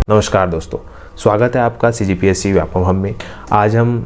नमस्कार दोस्तों, स्वागत है आपका CGPSC व्यापम हम में। आज हम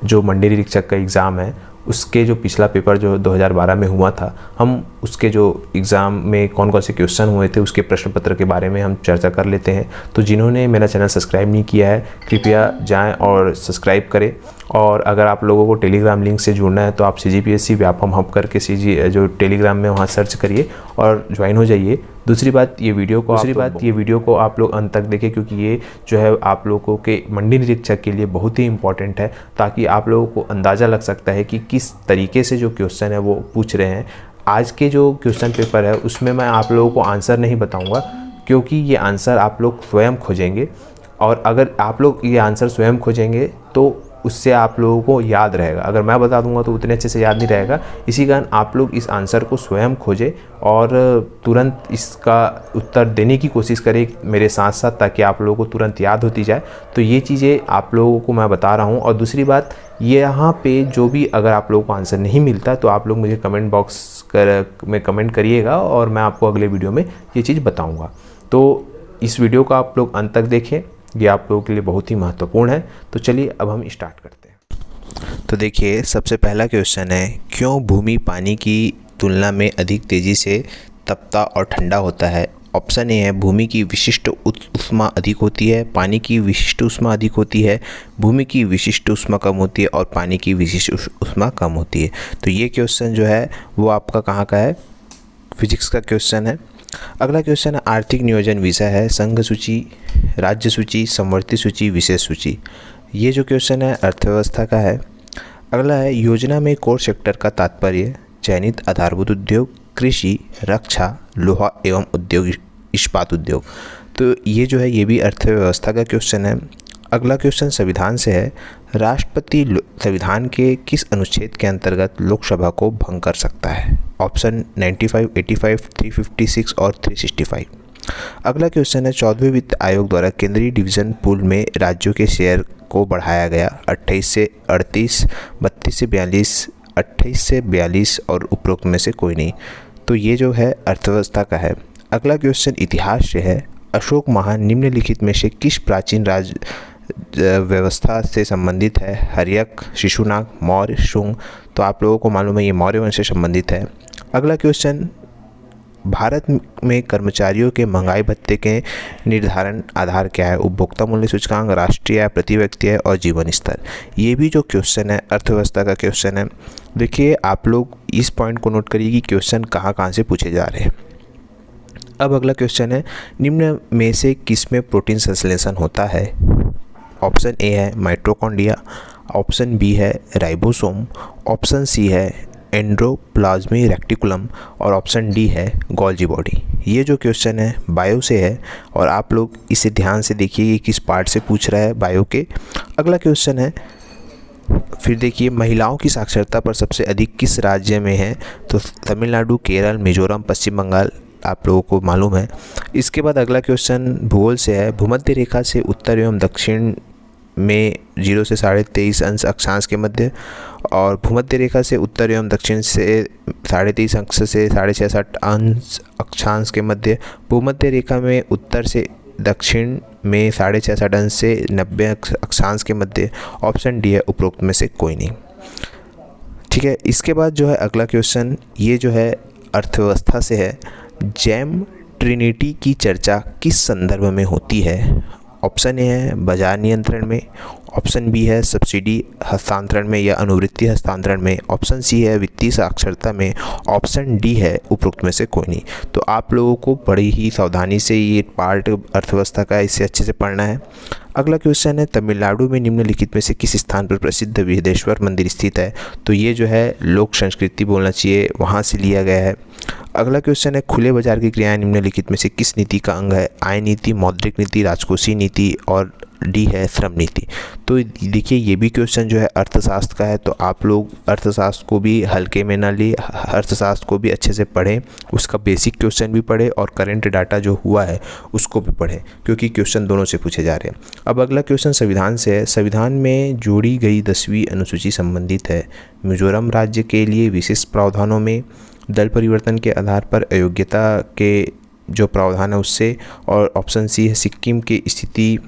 जो मंडी निरीक्षक का एग्ज़ाम है उसके जो पिछला पेपर जो 2012 में हुआ था, हम उसके जो एग्ज़ाम में कौन कौन से क्वेश्चन हुए थे उसके प्रश्न पत्र के बारे में हम चर्चा कर लेते हैं। तो जिन्होंने मेरा चैनल सब्सक्राइब नहीं किया है कृपया जाएं और सब्सक्राइब करें। और अगर आप लोगों को टेलीग्राम लिंक से जुड़ना है तो आप CGPSC व्यापम हब करके जो टेलीग्राम में वहाँ सर्च करिए और ज्वाइन हो जाइए। दूसरी बात ये वीडियो को आप लोग अंत तक देखें, क्योंकि ये जो है आप लोगों के मंडी निरीक्षक के लिए बहुत ही इंपॉर्टेंट है, ताकि आप लोगों को अंदाज़ा लग सकता है कि किस तरीके से जो क्वेश्चन है वो पूछ रहे हैं। आज के जो क्वेश्चन पेपर है उसमें मैं आप लोगों को आंसर नहीं बताऊंगा, क्योंकि ये आंसर आप लोग स्वयं खोजेंगे, और अगर आप लोग ये आंसर स्वयं खोजेंगे तो उससे आप लोगों को याद रहेगा। अगर मैं बता दूंगा तो उतने अच्छे से याद नहीं रहेगा। इसी कारण आप लोग इस आंसर को स्वयं खोजें और तुरंत इसका उत्तर देने की कोशिश करें मेरे साथ साथ, ताकि आप लोगों को तुरंत याद होती जाए। तो ये चीज़ें आप लोगों को मैं बता रहा हूँ। और दूसरी बात, यहाँ पे जो भी अगर आप लोगों को आंसर नहीं मिलता तो आप लोग मुझे कमेंट बॉक्स में कमेंट करिएगा और मैं आपको अगले वीडियो में ये चीज़ बताऊँगा। तो इस वीडियो को आप लोग अंत तक देखें, ये आप लोगों के लिए बहुत ही महत्वपूर्ण है। तो चलिए अब हम स्टार्ट करते हैं। तो देखिए, सबसे पहला क्वेश्चन है, क्यों भूमि पानी की तुलना में अधिक तेज़ी से तपता और ठंडा होता है? ऑप्शन ए है, भूमि की विशिष्ट ऊष्मा अधिक होती है, पानी की विशिष्ट ऊष्मा अधिक होती है, भूमि की विशिष्ट ऊष्मा कम होती है और पानी की विशिष्ट ऊष्मा कम होती है। तो ये क्वेश्चन जो है वो आपका कहाँ का है? फिजिक्स का क्वेश्चन है। अगला क्वेश्चन है, आर्थिक नियोजन विषय है, संघ सूची, राज्य सूची, समवर्ती सूची, विशेष सूची। ये जो क्वेश्चन है अर्थव्यवस्था का है। अगला है, योजना में कोर सेक्टर का तात्पर्य चयनित आधारभूत उद्योग, कृषि, रक्षा, लोहा एवं उद्योग, इस्पात उद्योग। तो ये जो है ये भी अर्थव्यवस्था का क्वेश्चन है। अगला क्वेश्चन संविधान से है, राष्ट्रपति संविधान के किस अनुच्छेद के अंतर्गत लोकसभा को भंग कर सकता है? ऑप्शन 95, 85, 356 और 365। अगला क्वेश्चन है, 14वें वित्त आयोग द्वारा केंद्रीय डिवीजन पूल में राज्यों के शेयर को बढ़ाया गया 28 से 38, 32 से 42, 28 से 42 और उपरोक्त में से कोई नहीं। तो ये जो है अर्थव्यवस्था का है। अगला क्वेश्चन इतिहास से है, अशोक महान निम्नलिखित में से किस प्राचीन राज व्यवस्था से संबंधित है? हर्यक, शिशुनाग, मौर्य, शुंग। तो आप लोगों को मालूम है ये मौर्य वंश से संबंधित है। अगला क्वेश्चन, भारत में कर्मचारियों के महंगाई भत्ते के निर्धारण आधार क्या है? उपभोक्ता मूल्य सूचकांक, राष्ट्रीय आय, प्रति व्यक्ति आय और जीवन स्तर। ये भी जो क्वेश्चन है अर्थव्यवस्था का क्वेश्चन है। देखिए, आप लोग इस पॉइंट को नोट करिए कि क्वेश्चन कहाँ से पूछे जा रहे हैं। अब अगला क्वेश्चन है, निम्न में से किस में प्रोटीन संश्लेषण होता है? ऑप्शन ए है माइटोकॉन्ड्रिया, ऑप्शन बी है राइबोसोम, ऑप्शन सी है एंडोप्लाज्मी रेक्टिकुलम और ऑप्शन डी है गोल्जी बॉडी। ये जो क्वेश्चन है बायो से है और आप लोग इसे ध्यान से देखिए कि किस पार्ट से पूछ रहा है बायो के। अगला क्वेश्चन है, फिर देखिए, महिलाओं की साक्षरता पर सबसे अधिक किस राज्य में है? तो तमिलनाडु, केरल, मिजोरम, पश्चिम बंगाल आप लोगों को मालूम है। इसके बाद अगला क्वेश्चन भूगोल से है, भूमध्य रेखा से उत्तर एवं दक्षिण में 0 से 23.5 अंश अक्षांश के मध्य, और भूमध्य रेखा से उत्तर एवं दक्षिण से 23.5 अंश से 66.5 अंश अक्षांश के मध्य, भूमध्य रेखा में उत्तर से दक्षिण में 66.5 अंश से 90 अक्षांश के मध्य। ऑप्शन डी है उपरोक्त में से कोई नहीं। ठीक है, इसके बाद जो है अगला क्वेश्चन, ये जो है अर्थव्यवस्था से है, जैम ट्रिनिटी की चर्चा किस संदर्भ में होती है? ऑप्शन ए है बाजार नियंत्रण में, ऑप्शन बी है सब्सिडी हस्तांतरण में या अनुवृत्ति हस्तांतरण में, ऑप्शन सी है वित्तीय साक्षरता में, ऑप्शन डी है उपरोक्त में से कोई नहीं। तो आप लोगों को बड़ी ही सावधानी से ये पार्ट अर्थव्यवस्था का इसे अच्छे से पढ़ना है। अगला क्वेश्चन है, तमिलनाडु में निम्नलिखित में से किस स्थान पर प्रसिद्ध विदेश्वर मंदिर स्थित है? तो ये जो है लोक संस्कृति बोलना चाहिए, वहाँ से लिया गया है। अगला क्वेश्चन है, खुले बाजार की क्रियाएं निम्नलिखित में से किस नीति का अंग है? आय नीति, मौद्रिक नीति, राजकोषीय नीति और डी है श्रम नीति। तो देखिए, ये भी क्वेश्चन जो है अर्थशास्त्र का है, तो आप लोग अर्थशास्त्र को भी हल्के में ना लिए, अर्थशास्त्र को भी अच्छे से पढ़ें, उसका बेसिक क्वेश्चन भी पढ़ें और करंट डाटा जो हुआ है उसको भी पढ़ें, क्योंकि क्वेश्चन दोनों से पूछे जा रहे हैं। अब अगला क्वेश्चन संविधान से है, संविधान में जोड़ी गई 10वीं अनुसूची संबंधित है मिजोरम राज्य के लिए विशेष प्रावधानों में दल परिवर्तन के आधार पर अयोग्यता के जो प्रावधान है उससे, और ऑप्शन सी है सिक्किम की स्थिति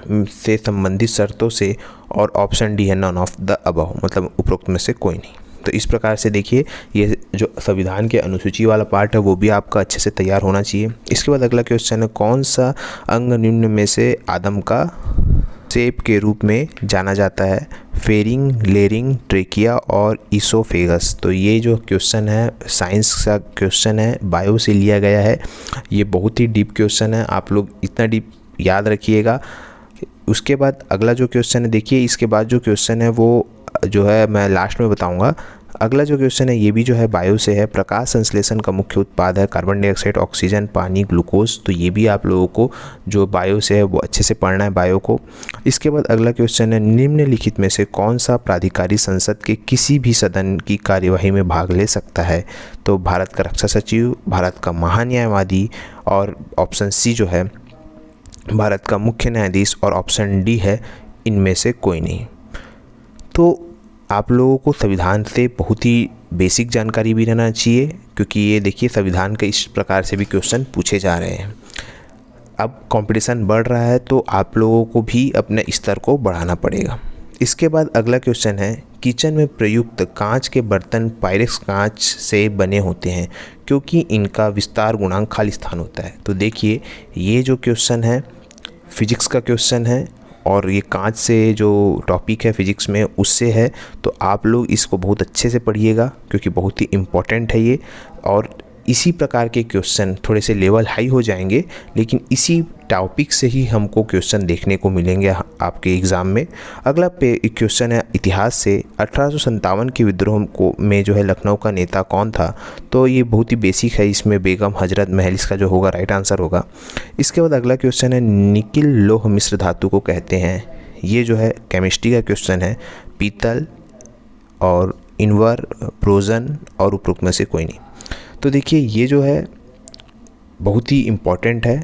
से संबंधित शर्तों से, और ऑप्शन डी है नॉन ऑफ द अबव, मतलब उपरोक्त में से कोई नहीं। तो इस प्रकार से देखिए ये जो संविधान के अनुसूची वाला पार्ट है वो भी आपका अच्छे से तैयार होना चाहिए। इसके बाद अगला क्वेश्चन है, कौन सा अंग निम्न में से आदम का शेप के रूप में जाना जाता है? फेरिंग, लेरिंग, ट्रेकिया और ईसोफेगस। तो ये जो क्वेश्चन है साइंस का क्वेश्चन है, बायो से लिया गया है। ये बहुत ही डीप क्वेश्चन है, आप लोग इतना डीप याद रखिएगा। उसके बाद अगला जो क्वेश्चन है देखिए, इसके बाद जो क्वेश्चन है वो जो है मैं लास्ट में बताऊंगा। अगला जो क्वेश्चन है ये भी जो है बायो से है। प्रकाश संश्लेषण का मुख्य उत्पाद है कार्बन डाइऑक्साइड, ऑक्सीजन, पानी, ग्लूकोज। तो ये भी आप लोगों को जो बायो से है वो अच्छे से पढ़ना है बायो को। इसके बाद अगला क्वेश्चन है, निम्नलिखित में से कौन सा प्राधिकारी संसद के किसी भी सदन की कार्यवाही में भाग ले सकता है? तो भारत का रक्षा सचिव, भारत का महान्यायवादी, और ऑप्शन सी जो है भारत का मुख्य न्यायाधीश, और ऑप्शन डी है इनमें से कोई नहीं। तो आप लोगों को संविधान से बहुत ही बेसिक जानकारी भी रहना चाहिए, क्योंकि ये देखिए संविधान के इस प्रकार से भी क्वेश्चन पूछे जा रहे हैं। अब कंपटीशन बढ़ रहा है तो आप लोगों को भी अपने स्तर को बढ़ाना पड़ेगा। इसके बाद अगला क्वेश्चन है, किचन में प्रयुक्त कांच के बर्तन पायरेक्स कांच से बने होते हैं क्योंकि इनका विस्तार गुणांक खाली स्थान होता है। तो देखिए ये जो क्वेश्चन है फिजिक्स का क्वेश्चन है, और ये कांच से जो टॉपिक है फिजिक्स में उससे है। तो आप लोग इसको बहुत अच्छे से पढ़िएगा क्योंकि बहुत ही इम्पोर्टेंट है ये, और इसी प्रकार के क्वेश्चन थोड़े से लेवल हाई हो जाएंगे, लेकिन इसी टॉपिक से ही हमको क्वेश्चन देखने को मिलेंगे आपके एग्ज़ाम में। अगला क्वेश्चन है इतिहास से, 1857 के विद्रोह को में जो है लखनऊ का नेता कौन था? तो ये बहुत ही बेसिक है, इसमें बेगम हजरत महल इसका जो होगा राइट आंसर होगा। इसके बाद अगला क्वेश्चन है, निकिल लोह मिश्र धातु को कहते हैं? ये जो है केमिस्ट्री का क्वेश्चन है। पीतल और इनवर, ब्रोजन और उपरोक्त में से कोई नहीं। तो देखिए ये जो है बहुत ही इम्पॉर्टेंट है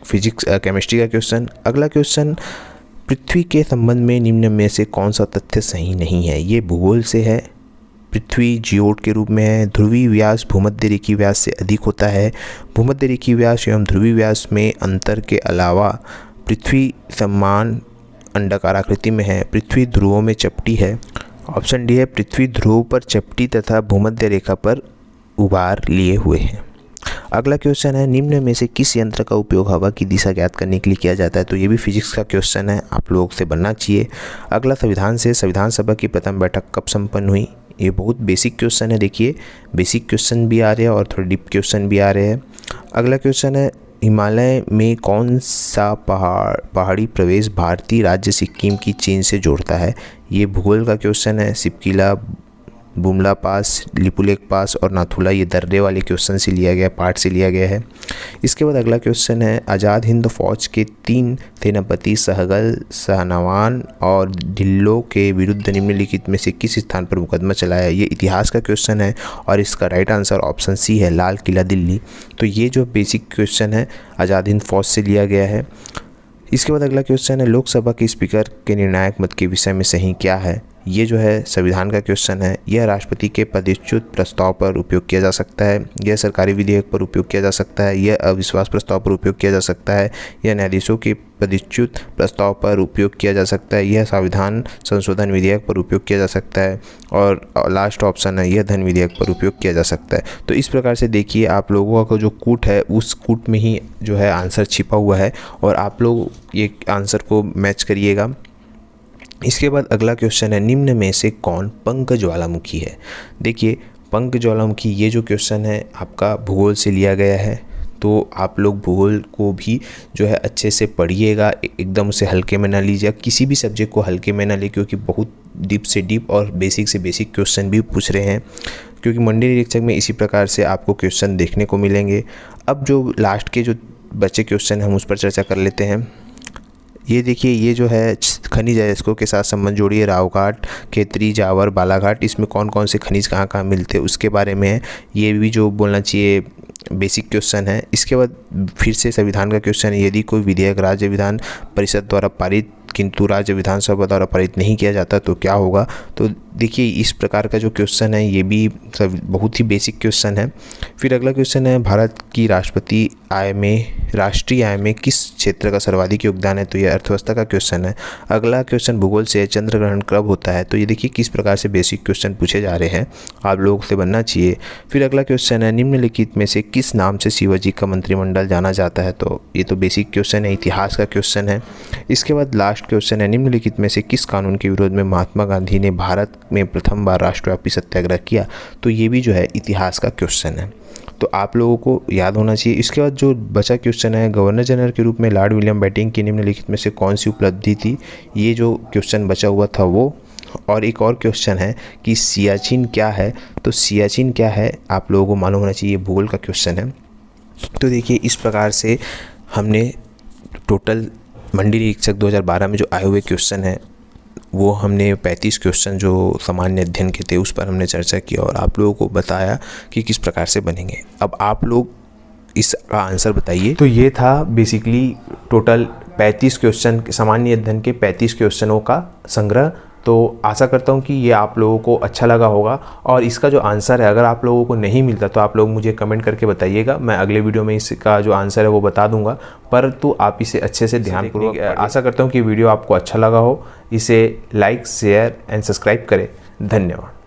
फिजिक्स केमिस्ट्री का क्वेश्चन। अगला क्वेश्चन, पृथ्वी के संबंध में निम्न में से कौन सा तथ्य सही नहीं है? ये भूगोल से है। पृथ्वी जियोड के रूप में है। ध्रुवीय व्यास भूमध्य रेखीय व्यास से अधिक होता है। भूमध्य रेखीय व्यास एवं ध्रुवीय व्यास में अंतर के अलावा पृथ्वी समान अंडाकार आकृति में है। पृथ्वी ध्रुवों में चपटी है। ऑप्शन डी है पृथ्वी ध्रुव पर चपटी तथा भूमध्य रेखा पर उभार लिए हुए हैं। अगला क्वेश्चन है, निम्न में से किस यंत्र का उपयोग हवा की दिशा ज्ञात करने के लिए किया जाता है? तो ये भी फिजिक्स का क्वेश्चन है, आप लोगों से बनना चाहिए। अगला संविधान से, संविधान सभा की प्रथम बैठक कब संपन्न हुई? ये बहुत बेसिक क्वेश्चन है। देखिए बेसिक क्वेश्चन भी आ रहे हैं और थोड़े डीप क्वेश्चन भी आ रहे हैं। अगला क्वेश्चन है, हिमालय में कौन सा पहाड़ी प्रवेश भारतीय राज्य सिक्किम की चीन से जोड़ता है? ये भूगोल का क्वेश्चन है। सिपकिला, बुमला पास, लिपुलेख पास और नाथुला, ये दर्रे वाले क्वेश्चन से लिया गया, पार्ट से लिया गया है। इसके बाद अगला क्वेश्चन है, आज़ाद हिंद फौज के 3 सेनापति सहगल, शाहनवाज और ढिल्लो के विरुद्ध निम्नलिखित में से किस स्थान पर मुकदमा चलाया? ये इतिहास का क्वेश्चन है और इसका राइट आंसर ऑप्शन सी है, लाल किला दिल्ली। तो ये जो बेसिक क्वेश्चन है आज़ाद हिंद फौज से लिया गया है। इसके बाद अगला क्वेश्चन है, लोकसभा के स्पीकर के निर्णायक मत के विषय में सही क्या है? ये जो है संविधान का क्वेश्चन है। यह राष्ट्रपति के पदच्युत प्रस्ताव पर उपयोग किया जा सकता है। यह सरकारी विधेयक पर उपयोग किया जा सकता है। यह अविश्वास प्रस्ताव पर उपयोग किया जा सकता है। यह न्यायाधीशों के पदच्युत प्रस्ताव पर उपयोग किया जा सकता है। यह संविधान संशोधन विधेयक पर उपयोग किया जा सकता है। और लास्ट ऑप्शन है, यह धन विधेयक पर उपयोग किया जा सकता है। तो इस प्रकार से देखिए आप लोगों का जो कूट है उस कूट में ही जो है आंसर छिपा हुआ है और आप लोग ये आंसर को मैच करिएगा। इसके बाद अगला क्वेश्चन है, निम्न में से कौन पंख ज्वालामुखी है? देखिए पंख ज्वालामुखी ये जो क्वेश्चन है आपका भूगोल से लिया गया है, तो आप लोग भूगोल को भी जो है अच्छे से पढ़िएगा, एकदम उसे हल्के में ना लीजिए। किसी भी सब्जेक्ट को हल्के में ना ले, क्योंकि बहुत डीप से डीप और बेसिक से बेसिक क्वेश्चन भी पूछ रहे हैं, क्योंकि मंडी निरीक्षक में इसी प्रकार से आपको क्वेश्चन देखने को मिलेंगे। अब जो लास्ट के जो बचे क्वेश्चन हम उस पर चर्चा कर लेते हैं। ये देखिए ये जो है खनिज अयस्कों के साथ संबंध जोड़िए, रावघाट, खेतरी, जावर, बालाघाट, इसमें कौन कौन से खनिज कहाँ कहाँ मिलते हैं उसके बारे में है। ये भी जो बोलना चाहिए बेसिक क्वेश्चन है। इसके बाद फिर से संविधान का क्वेश्चन है, यदि कोई विधेयक राज्य विधान परिषद द्वारा पारित किंतु राज्य विधानसभा द्वारा पारित नहीं किया जाता तो क्या होगा? तो देखिए इस प्रकार का जो क्वेश्चन है ये भी बहुत ही बेसिक क्वेश्चन है। फिर अगला क्वेश्चन है, भारत की राष्ट्रीय आय में किस क्षेत्र का सर्वाधिक योगदान है? तो ये अर्थव्यवस्था का क्वेश्चन है। अगला क्वेश्चन भूगोल से है, चंद्र ग्रहण कब होता है? तो ये देखिए किस प्रकार से बेसिक क्वेश्चन पूछे जा रहे हैं, आप लोगों से बनना चाहिए। फिर अगला क्वेश्चन है, निम्नलिखित में से किस नाम से शिवाजी का मंत्रिमंडल जाना जाता है? तो ये तो बेसिक क्वेश्चन है, इतिहास का क्वेश्चन है। इसके बाद लास्ट क्वेश्चन है, निम्नलिखित में से किस कानून के विरोध में महात्मा गांधी ने भारत में प्रथम बार राष्ट्रव्यापी सत्याग्रह किया? तो ये भी जो है इतिहास का क्वेश्चन है, तो आप लोगों को याद होना चाहिए। इसके बाद जो बचा क्वेश्चन है, गवर्नर जनरल के रूप में लॉर्ड विलियम बेंटिंक की निम्नलिखित में से कौन सी उपलब्धि थी? ये जो क्वेश्चन बचा हुआ था वो। और एक और क्वेश्चन है कि सियाचिन क्या है? तो सियाचिन क्या है आप लोगों को मालूम होना चाहिए, भूगोल का क्वेश्चन है। तो देखिए इस प्रकार से हमने टोटल मंडी निरीक्षक 2012 में जो आए हुए क्वेश्चन है वो हमने 35 क्वेश्चन जो सामान्य अध्ययन के थे उस पर हमने चर्चा की और आप लोगों को बताया कि किस प्रकार से बनेंगे। अब आप लोग इसका आंसर बताइए। तो ये था बेसिकली टोटल 35 क्वेश्चन, सामान्य अध्ययन के 35 क्वेश्चनों का संग्रह। तो आशा करता हूँ कि ये आप लोगों को अच्छा लगा होगा और इसका जो आंसर है अगर आप लोगों को नहीं मिलता तो आप लोग मुझे कमेंट करके बताइएगा, मैं अगले वीडियो में इसका जो आंसर है वो बता दूंगा। परंतु आप इसे अच्छे से ध्यानपूर्वक, आशा करता हूँ कि वीडियो आपको अच्छा लगा हो। इसे लाइक, शेयर एंड सब्सक्राइब करें। धन्यवाद।